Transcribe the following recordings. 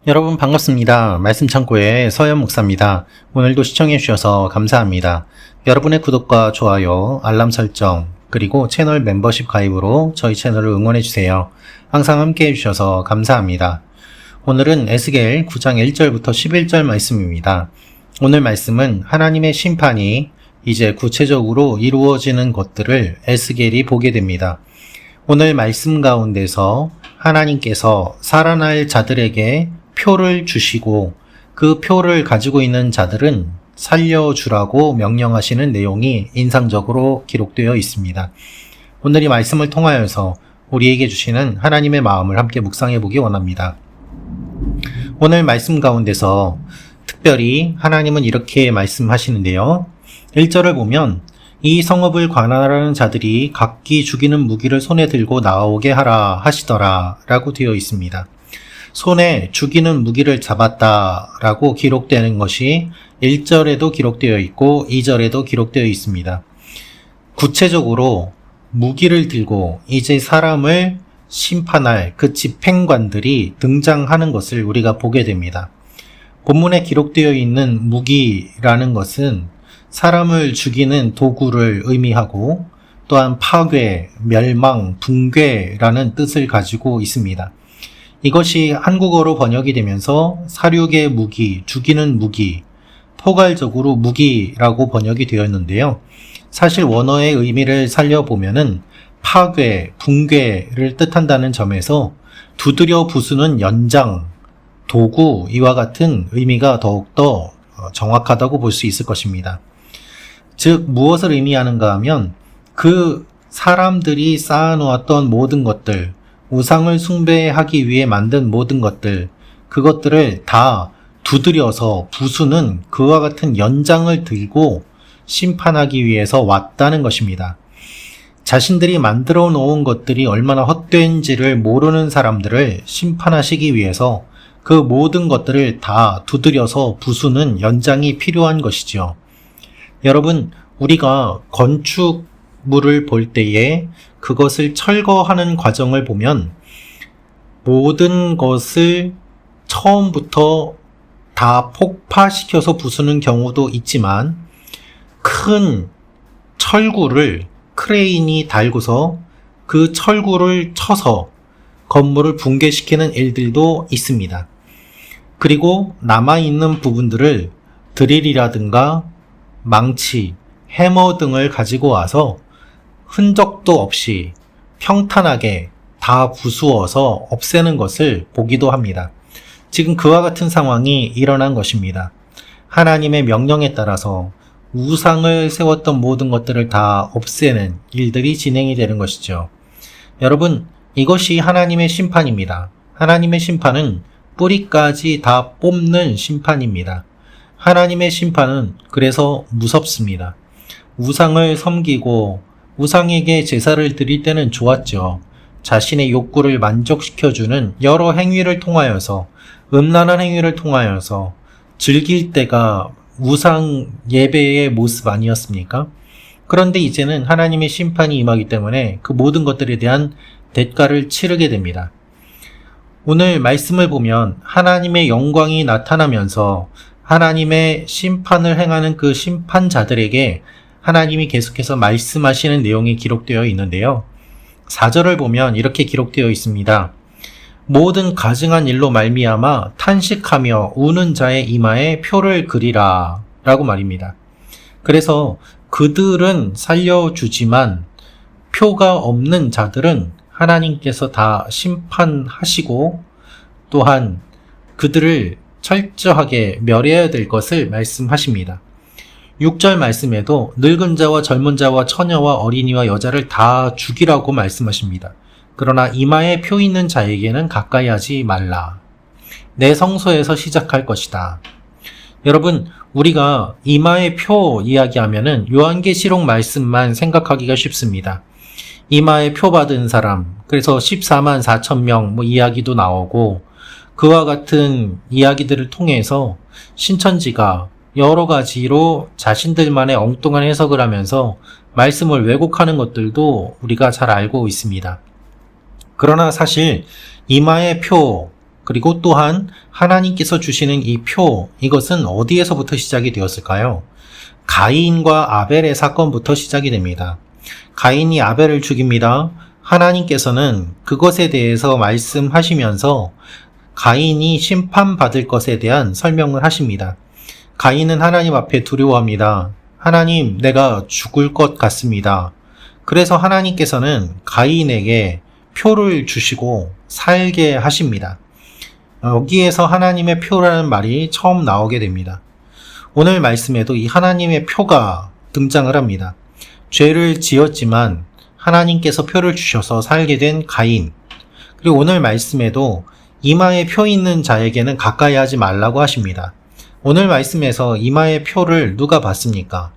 여러분 반갑습니다. 말씀창고의 서현 목사입니다. 오늘도 시청해 주셔서 감사합니다. 여러분의 구독과 좋아요, 알람 설정, 그리고 채널 멤버십 가입으로 저희 채널을 응원해 주세요. 항상 함께 해주셔서 감사합니다. 오늘은 에스겔 9장 1절부터 11절 말씀입니다. 오늘 말씀은 하나님의 심판이 이제 구체적으로 이루어지는 것들을 에스겔이 보게 됩니다. 오늘 말씀 가운데서 하나님께서 살아날 자들에게 표를 주시고 그 표를 가지고 있는 자들은 살려주라고 명령하시는 내용이 인상적으로 기록되어 있습니다. 오늘 이 말씀을 통하여서 우리에게 주시는 하나님의 마음을 함께 묵상해 보기 원합니다. 오늘 말씀 가운데서 특별히 하나님은 이렇게 말씀하시는데요. 1절을 보면 이 성읍을 관할하는 자들이 각기 죽이는 무기를 손에 들고 나오게 하라 하시더라 라고 되어 있습니다. 손에 죽이는 무기를 잡았다 라고 기록되는 것이 1절에도 기록되어 있고 2절에도 기록되어 있습니다. 구체적으로 무기를 들고 이제 사람을 심판할 그 집행관들이 등장하는 것을 우리가 보게 됩니다. 본문에 기록되어 있는 무기라는 것은 사람을 죽이는 도구를 의미하고 또한 파괴, 멸망, 붕괴라는 뜻을 가지고 있습니다. 이것이 한국어로 번역이 되면서 사륙의 무기, 죽이는 무기, 포괄적으로 무기라고 번역이 되었는데요. 사실 원어의 의미를 살려보면은 파괴, 붕괴를 뜻한다는 점에서 두드려 부수는 연장, 도구 이와 같은 의미가 더욱더 정확하다고 볼 수 있을 것입니다. 즉 무엇을 의미하는가 하면 그 사람들이 쌓아놓았던 모든 것들, 우상을 숭배하기 위해 만든 모든 것들, 그것들을 다 두드려서 부수는 그와 같은 연장을 들고 심판하기 위해서 왔다는 것입니다. 자신들이 만들어 놓은 것들이 얼마나 헛된지를 모르는 사람들을 심판하시기 위해서 그 모든 것들을 다 두드려서 부수는 연장이 필요한 것이죠. 여러분, 우리가 건축물을 볼 때에 그것을 철거하는 과정을 보면 모든 것을 처음부터 다 폭파시켜서 부수는 경우도 있지만 큰 철구를 크레인이 달고서 그 철구를 쳐서 건물을 붕괴시키는 일들도 있습니다. 그리고 남아있는 부분들을 드릴이라든가 망치, 해머 등을 가지고 와서 흔적도 없이 평탄하게 다 부수어서 없애는 것을 보기도 합니다. 지금 그와 같은 상황이 일어난 것입니다. 하나님의 명령에 따라서 우상을 세웠던 모든 것들을 다 없애는 일들이 진행이 되는 것이죠. 여러분, 이것이 하나님의 심판입니다. 하나님의 심판은 뿌리까지 다 뽑는 심판입니다. 하나님의 심판은 그래서 무섭습니다. 우상을 섬기고 우상에게 제사를 드릴 때는 좋았죠. 자신의 욕구를 만족시켜주는 여러 행위를 통하여서, 음란한 행위를 통하여서 즐길 때가 우상 예배의 모습 아니었습니까? 그런데 이제는 하나님의 심판이 임하기 때문에 그 모든 것들에 대한 대가를 치르게 됩니다. 오늘 말씀을 보면 하나님의 영광이 나타나면서 하나님의 심판을 행하는 그 심판자들에게 하나님이 계속해서 말씀하시는 내용이 기록되어 있는데요. 4절을 보면 이렇게 기록되어 있습니다. 모든 가증한 일로 말미암아 탄식하며 우는 자의 이마에 표를 그리라 라고 말입니다. 그래서 그들은 살려주지만 표가 없는 자들은 하나님께서 다 심판하시고 또한 그들을 철저하게 멸해야 될 것을 말씀하십니다. 6절 말씀에도 늙은 자와 젊은 자와 처녀와 어린이와 여자를 다 죽이라고 말씀하십니다. 그러나 이마에 표 있는 자에게는 가까이 하지 말라. 내 성소에서 시작할 것이다. 여러분, 우리가 이마의 표 이야기하면은 요한계시록 말씀만 생각하기가 쉽습니다. 이마에 표 받은 사람, 그래서 14만 4천 명 이야기도 나오고 그와 같은 이야기들을 통해서 신천지가 여러 가지로 자신들만의 엉뚱한 해석을 하면서 말씀을 왜곡하는 것들도 우리가 잘 알고 있습니다. 그러나 사실 이마의 표, 그리고 또한 하나님께서 주시는 이 표, 이것은 어디에서부터 시작이 되었을까요? 가인과 아벨의 사건부터 시작이 됩니다. 가인이 아벨을 죽입니다. 하나님께서는 그것에 대해서 말씀하시면서 가인이 심판받을 것에 대한 설명을 하십니다. 가인은 하나님 앞에 두려워합니다. 하나님, 내가 죽을 것 같습니다. 그래서 하나님께서는 가인에게 표를 주시고 살게 하십니다. 여기에서 하나님의 표라는 말이 처음 나오게 됩니다. 오늘 말씀에도 이 하나님의 표가 등장을 합니다. 죄를 지었지만 하나님께서 표를 주셔서 살게 된 가인. 그리고 오늘 말씀에도 이마에 표 있는 자에게는 가까이 하지 말라고 하십니다. 오늘 말씀에서 이마의 표를 누가 받습니까?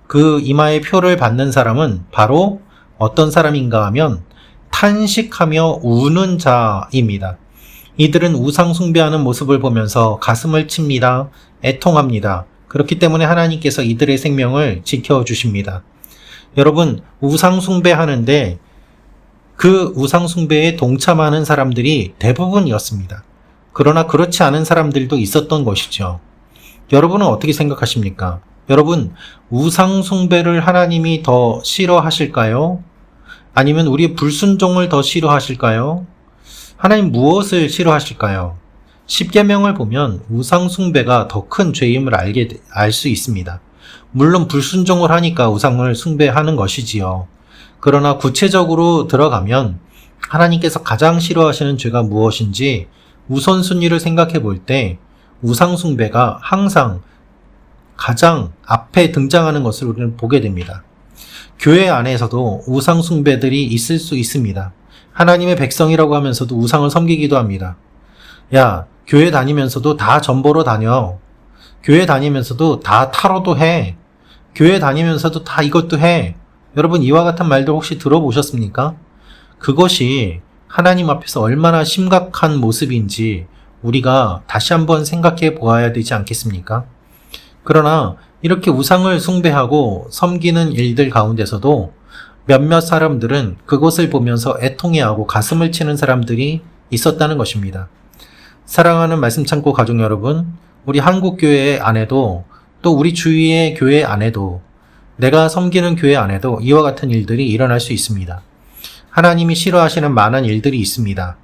그 이마의 표를 받는 사람은 바로 어떤 사람인가 하면 탄식하며 우는 자입니다. 이들은 우상 숭배하는 모습을 보면서 가슴을 칩니다. 애통합니다. 그렇기 때문에 하나님께서 이들의 생명을 지켜주십니다. 여러분, 우상 숭배하는데 그 우상 숭배에 동참하는 사람들이 대부분이었습니다. 그러나 그렇지 않은 사람들도 있었던 것이죠. 여러분은 어떻게 생각하십니까? 여러분, 우상 숭배를 하나님이 더 싫어하실까요? 아니면 우리의 불순종을 더 싫어하실까요? 하나님 무엇을 싫어하실까요? 십계명을 보면 우상 숭배가 더 큰 죄임을 알 수 있습니다. 물론 불순종을 하니까 우상을 숭배하는 것이지요. 그러나 구체적으로 들어가면 하나님께서 가장 싫어하시는 죄가 무엇인지 우선순위를 생각해 볼 때 우상 숭배가 항상 가장 앞에 등장하는 것을 우리는 보게 됩니다. 교회 안에서도 우상 숭배들이 있을 수 있습니다. 하나님의 백성이라고 하면서도 우상을 섬기기도 합니다. 야, 교회 다니면서도 다 전보러 다녀. 교회 다니면서도 다 타로도 해. 교회 다니면서도 다 이것도 해. 여러분, 이와 같은 말들 혹시 들어보셨습니까? 그것이 하나님 앞에서 얼마나 심각한 모습인지 우리가 다시 한번 생각해 보아야 되지 않겠습니까? 그러나 이렇게 우상을 숭배하고 섬기는 일들 가운데서도 몇몇 사람들은 그것을 보면서 애통해하고 가슴을 치는 사람들이 있었다는 것입니다. 사랑하는 말씀 창고 가족 여러분, 우리 한국교회 안에도 또 우리 주위의 교회 안에도 내가 섬기는 교회 안에도 이와 같은 일들이 일어날 수 있습니다. 하나님이 싫어하시는 많은 일들이 있습니다.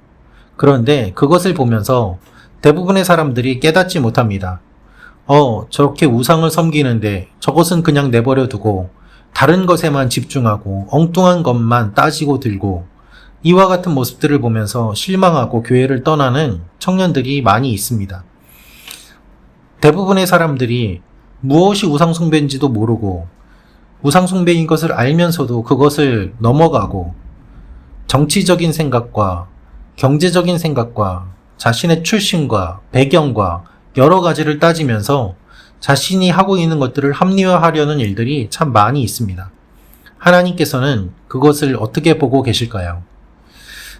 그런데 그것을 보면서 대부분의 사람들이 깨닫지 못합니다. 저렇게 우상을 섬기는데 저것은 그냥 내버려 두고 다른 것에만 집중하고 엉뚱한 것만 따지고 들고 이와 같은 모습들을 보면서 실망하고 교회를 떠나는 청년들이 많이 있습니다. 대부분의 사람들이 무엇이 우상숭배인지도 모르고 우상숭배인 것을 알면서도 그것을 넘어가고 정치적인 생각과 경제적인 생각과 자신의 출신과 배경과 여러 가지를 따지면서 자신이 하고 있는 것들을 합리화하려는 일들이 참 많이 있습니다. 하나님께서는 그것을 어떻게 보고 계실까요?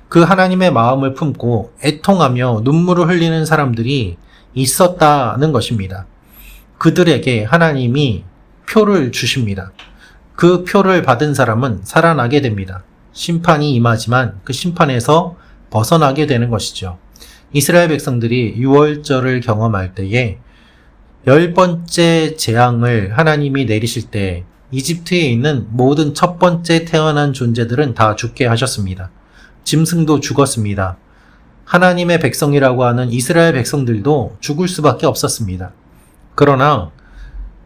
그 하나님의 마음을 품고 애통하며 눈물을 흘리는 사람들이 있었다는 것입니다. 그들에게 하나님이 표를 주십니다. 그 표를 받은 사람은 살아나게 됩니다. 심판이 임하지만 그 심판에서 벗어나게 되는 것이죠. 이스라엘 백성들이 유월절을 경험할 때에 10번째 재앙을 하나님이 내리실 때 이집트에 있는 모든 첫 번째 태어난 존재들은 다 죽게 하셨습니다. 짐승도 죽었습니다. 하나님의 백성이라고 하는 이스라엘 백성들도 죽을 수밖에 없었습니다. 그러나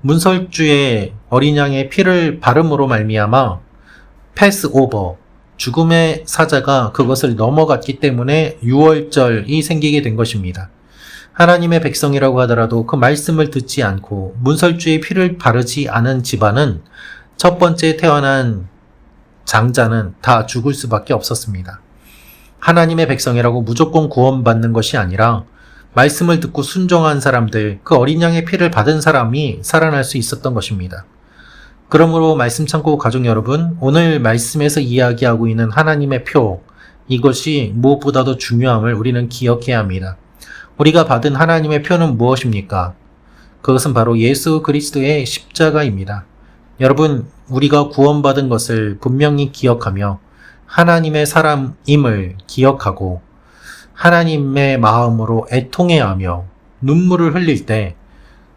문설주의 어린 양의 피를 바름으로 말미암아 패스오버, 죽음의 사자가 그것을 넘어갔기 때문에 유월절이 생기게 된 것입니다. 하나님의 백성이라고 하더라도 그 말씀을 듣지 않고 문설주의 피를 바르지 않은 집안은 첫 번째 태어난 장자는 다 죽을 수밖에 없었습니다. 하나님의 백성이라고 무조건 구원받는 것이 아니라 말씀을 듣고 순종한 사람들, 그 어린 양의 피를 받은 사람이 살아날 수 있었던 것입니다. 그러므로 말씀 창고 가족 여러분, 오늘 말씀에서 이야기하고 있는 하나님의 표, 이것이 무엇보다도 중요함을 우리는 기억해야 합니다. 우리가 받은 하나님의 표는 무엇입니까? 그것은 바로 예수 그리스도의 십자가입니다. 여러분, 우리가 구원받은 것을 분명히 기억하며 하나님의 사람임을 기억하고 하나님의 마음으로 애통해하며 눈물을 흘릴 때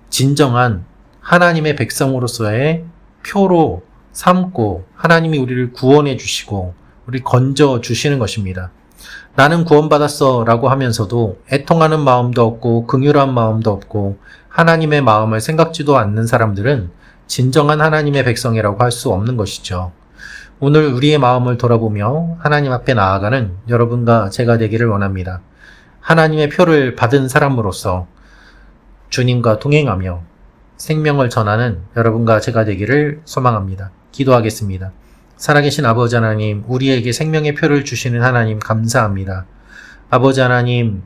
진정한 하나님의 백성으로서의 표로 삼고 하나님이 우리를 구원해 주시고 우리 건져 주시는 것입니다. 나는 구원받았어 라고 하면서도 애통하는 마음도 없고 긍휼한 마음도 없고 하나님의 마음을 생각지도 않는 사람들은 진정한 하나님의 백성이라고 할 수 없는 것이죠. 오늘 우리의 마음을 돌아보며 하나님 앞에 나아가는 여러분과 제가 되기를 원합니다. 하나님의 표를 받은 사람으로서 주님과 동행하며 생명을 전하는 여러분과 제가 되기를 소망합니다. 기도하겠습니다. 살아계신 아버지 하나님, 우리에게 생명의 표를 주시는 하나님 감사합니다. 아버지 하나님,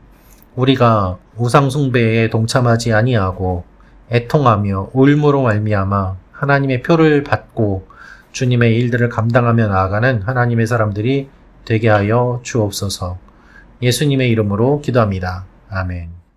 우리가 우상 숭배에 동참하지 아니하고 애통하며 울무로 말미암아 하나님의 표를 받고 주님의 일들을 감당하며 나아가는 하나님의 사람들이 되게 하여 주옵소서. 예수님의 이름으로 기도합니다. 아멘.